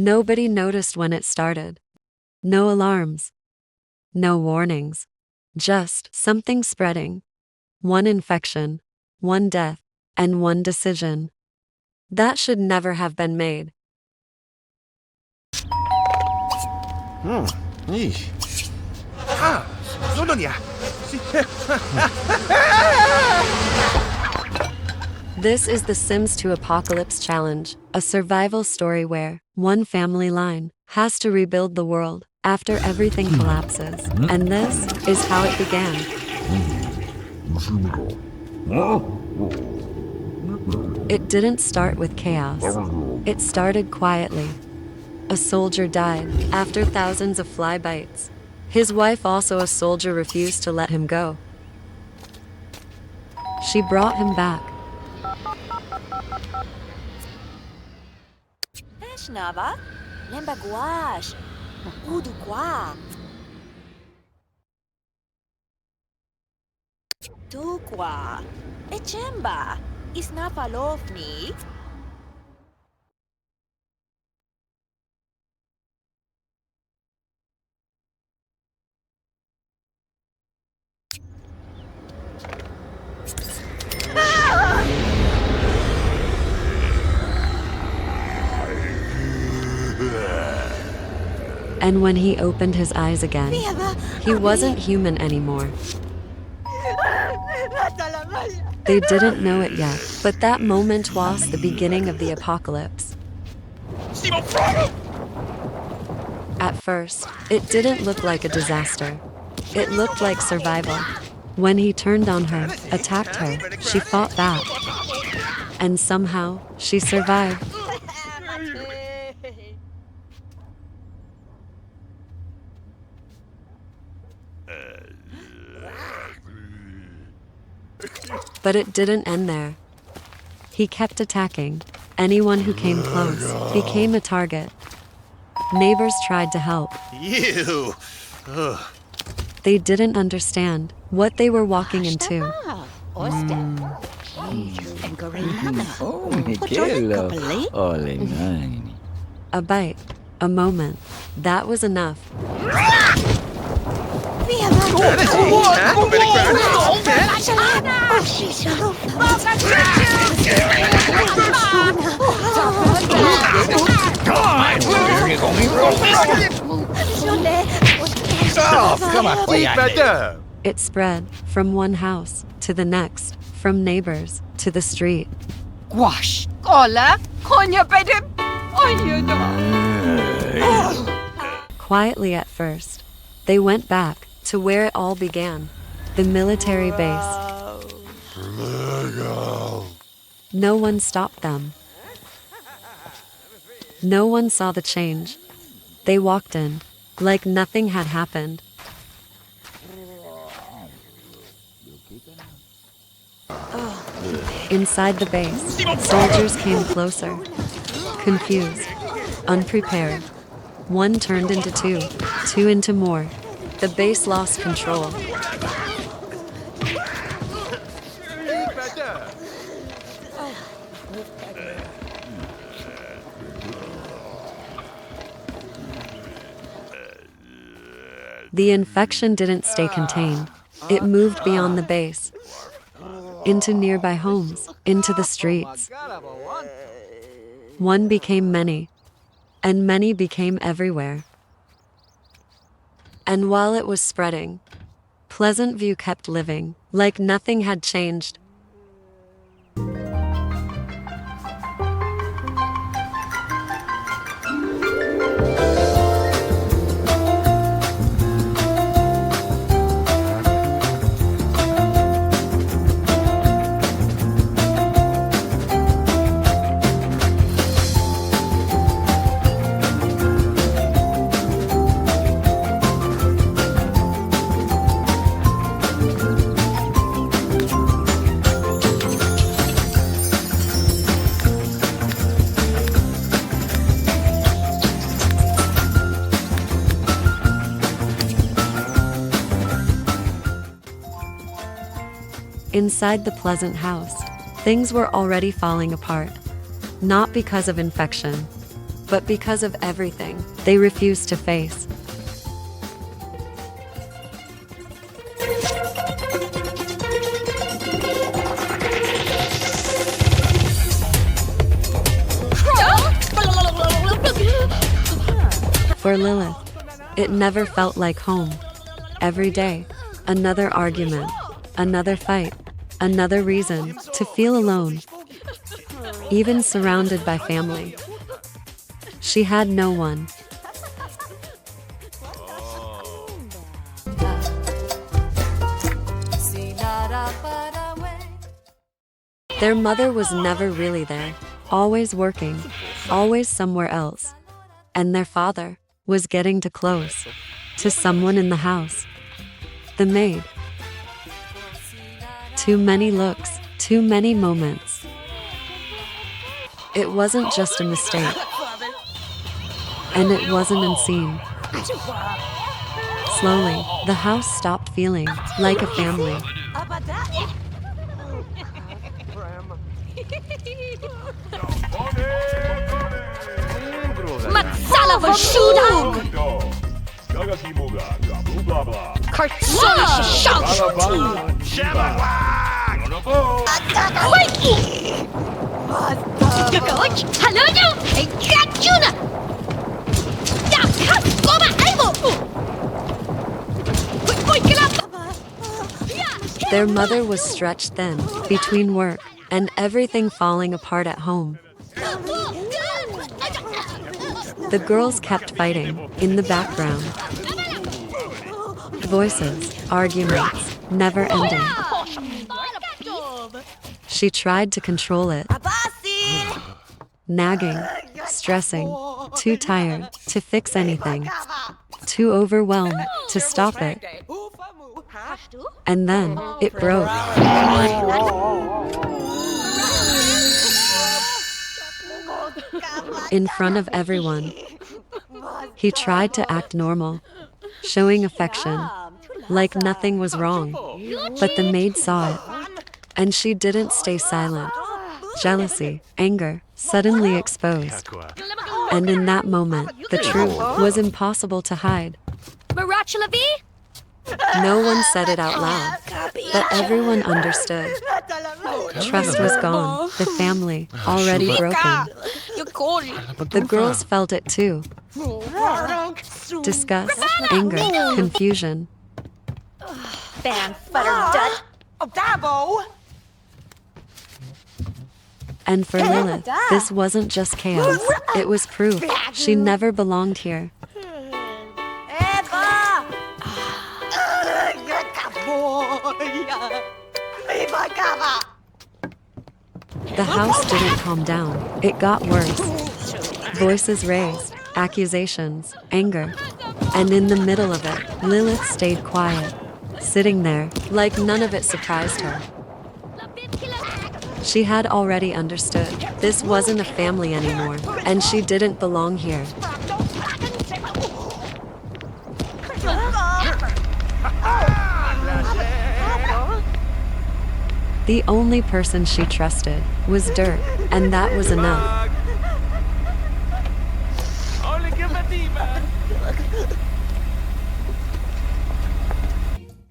Nobody noticed when it started. No alarms. No warnings. Just something spreading. One infection, one death, and one decision. That should never have been made. This is the Sims 2 Apocalypse Challenge, a survival story where one family line has to rebuild the world after everything collapses. And this is how it began. It didn't start with chaos. It started quietly. A soldier died after thousands of fly bites. His wife, also a soldier, refused to let him go. She brought him back. Nava, lembra guache, macudo guá. Tu guá, echemba, isnafalovni. And when he opened his eyes again, he wasn't human anymore. They didn't know it yet, but that moment was the beginning of the apocalypse. At first, it didn't look like a disaster. It looked like survival. When he turned on her, attacked her, she fought back. And somehow, she survived. But it didn't end there. He kept attacking. Anyone who came close became a target. Neighbors tried to help. Ew. They didn't understand what they were walking into. A bite, a moment. That was enough. It spread from one house to the next, from neighbors to the street. Gwash! Ola! Konya bedim! Quietly at first, they went back to where it all began, the military base. No one stopped them. No one saw the change. They walked in, like nothing had happened. Inside the base, soldiers came closer, confused, unprepared. One turned into two, two into more. The base lost control. The infection didn't stay contained. It moved beyond the base, into nearby homes, into the streets. One became many, and many became everywhere. And while it was spreading, Pleasantview kept living, like nothing had changed. Inside the pleasant house, things were already falling apart. Not because of infection, but because of everything they refused to face. For Lilith, it never felt like home. Every day, another argument, another fight, another reason to feel alone. Even surrounded by family, she had no one. Their mother was never really there, always working, always somewhere else. And their father was getting too close to someone in the house. The maid. Too many looks, too many moments. It wasn't just a mistake. And it wasn't unseen. Slowly, the house stopped feeling like a family. Matsala Vashuda! Kartsona Their mother was stretched thin between work and everything falling apart at home. The girls kept fighting in the background. Voices, arguments, never ending. She tried to control it. Nagging, stressing, too tired to fix anything, too overwhelmed to stop it. And then it broke. In front of everyone, he tried to act normal, showing affection, like nothing was wrong. But the maid saw it, and she didn't stay silent. Jealousy, anger, suddenly exposed. And in that moment, the truth was impossible to hide. Marachalavi? No one said it out loud, but everyone understood. Trust was gone, the family already broken. The girls felt it too. Disgust, anger, confusion. And for Lilith, this wasn't just chaos, it was proof she never belonged here. The house didn't calm down, it got worse. Voices raised, accusations, anger. And in the middle of it, Lilith stayed quiet, sitting there, like none of it surprised her. She had already understood this wasn't a family anymore, and she didn't belong here. The only person she trusted was Dirk, and that was enough.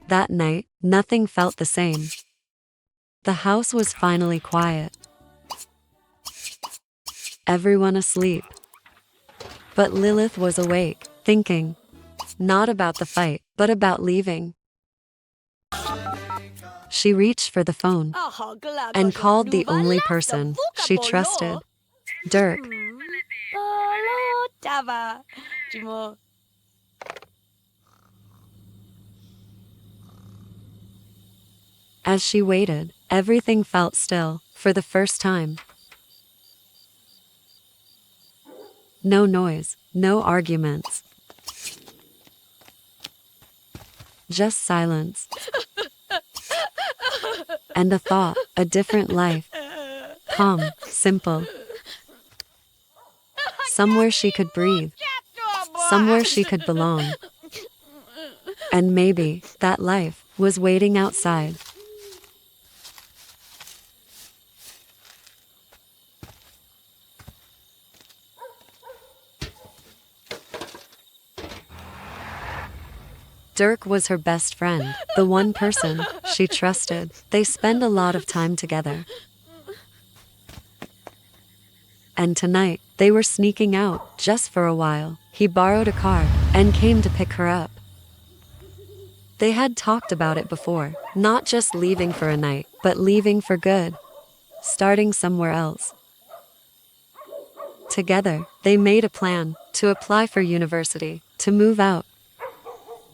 That night, nothing felt the same. The house was finally quiet. Everyone asleep. But Lilith was awake, thinking, not about the fight, but about leaving. She reached for the phone and called the only person she trusted, Dirk. As she waited, everything felt still for the first time. No noise, no arguments. Just silence. And a thought, a different life. Calm, simple. Somewhere she could breathe. Somewhere she could belong. And maybe that life was waiting outside. Dirk was her best friend, the one person she trusted. They spend a lot of time together. And tonight, they were sneaking out just for a while. He borrowed a car and came to pick her up. They had talked about it before, not just leaving for a night, but leaving for good, starting somewhere else. Together, they made a plan to apply for university, to move out,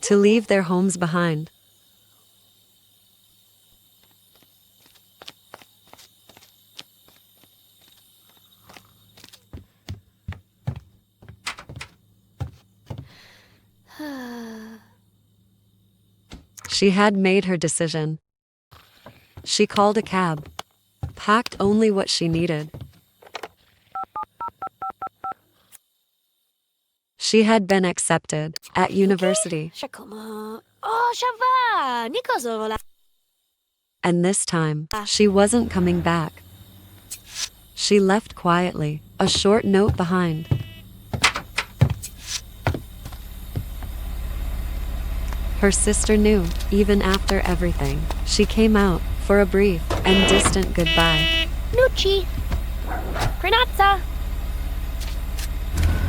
to leave their homes behind. She had made her decision. She called a cab, packed only what she needed. She had been accepted at university, Comment? Oh, ça va. Ni cosa vola. and this time, she wasn't coming back. She left quietly, a short note behind. Her sister knew, even after everything. She came out for a brief and distant goodbye. Nucci. Granazza.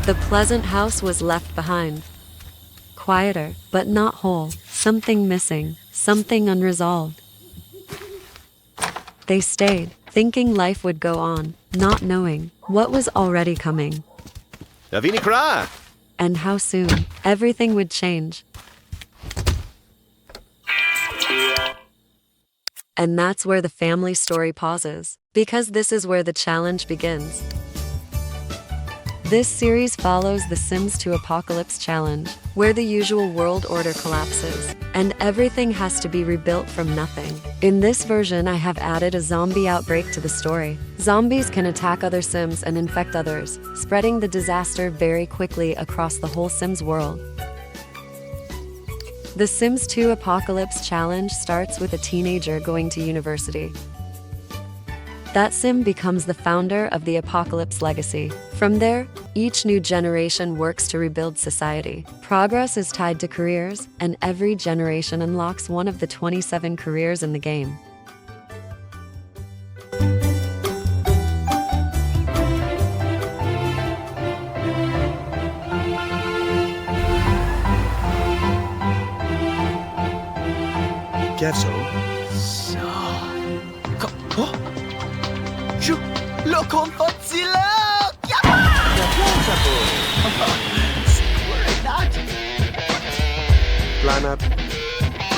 The pleasant house was left behind. Quieter, but not whole. Something missing, something unresolved. They stayed, thinking life would go on, not knowing what was already coming, Ja, vieni qua! and how soon everything would change. And that's where the family story pauses, because this is where the challenge begins. This series follows the Sims 2 Apocalypse Challenge, where the usual world order collapses, and everything has to be rebuilt from nothing. In this version, I have added a zombie outbreak to the story. Zombies can attack other Sims and infect others, spreading the disaster very quickly across the whole Sims world. The Sims 2 Apocalypse Challenge starts with a teenager going to university. That Sim becomes the founder of the Apocalypse legacy. From there, each new generation works to rebuild society. Progress is tied to careers, and every generation unlocks one of the 27 careers in the game. Chiaro? Oh! Giù! Lo confazzilla! Plan up.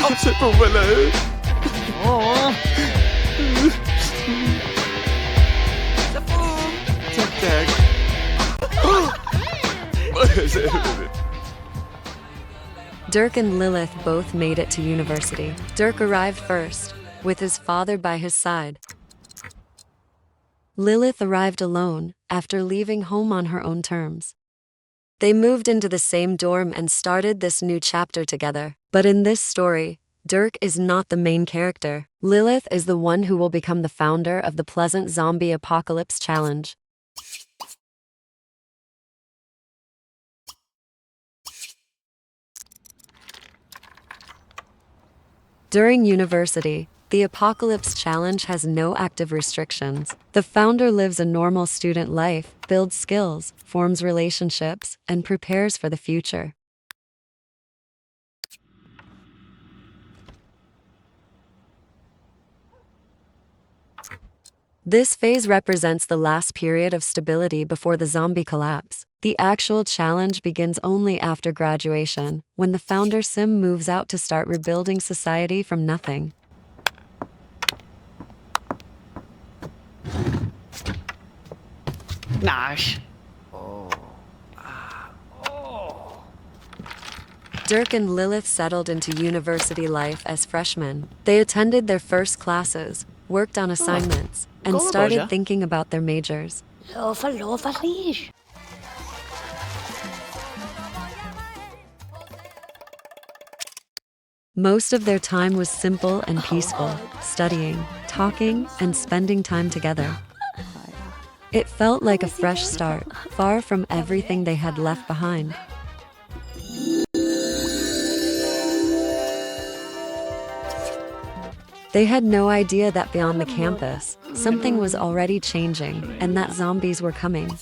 Oh, c'est pour voler! Oh! Tac, tac. Dirk and Lilith both made it to university. Dirk arrived first, with his father by his side. Lilith arrived alone, after leaving home on her own terms. They moved into the same dorm and started this new chapter together. But in this story, Dirk is not the main character. Lilith is the one who will become the founder of the Pleasant Zombie Apocalypse Challenge. During university, the Apocalypse Challenge has no active restrictions. The founder lives a normal student life, builds skills, forms relationships, and prepares for the future. This phase represents the last period of stability before the zombie collapse. The actual challenge begins only after graduation, when the founder Sim moves out to start rebuilding society from nothing. Nash. Dirk and Lilith settled into university life as freshmen. They attended their first classes, worked on assignments, and Come on, started Boja. thinking about their majors. Lova, liege. Most of their time was simple and peaceful, studying, talking, and spending time together. It felt like a fresh start, far from everything they had left behind. They had no idea that beyond the campus, something was already changing and that zombies were coming.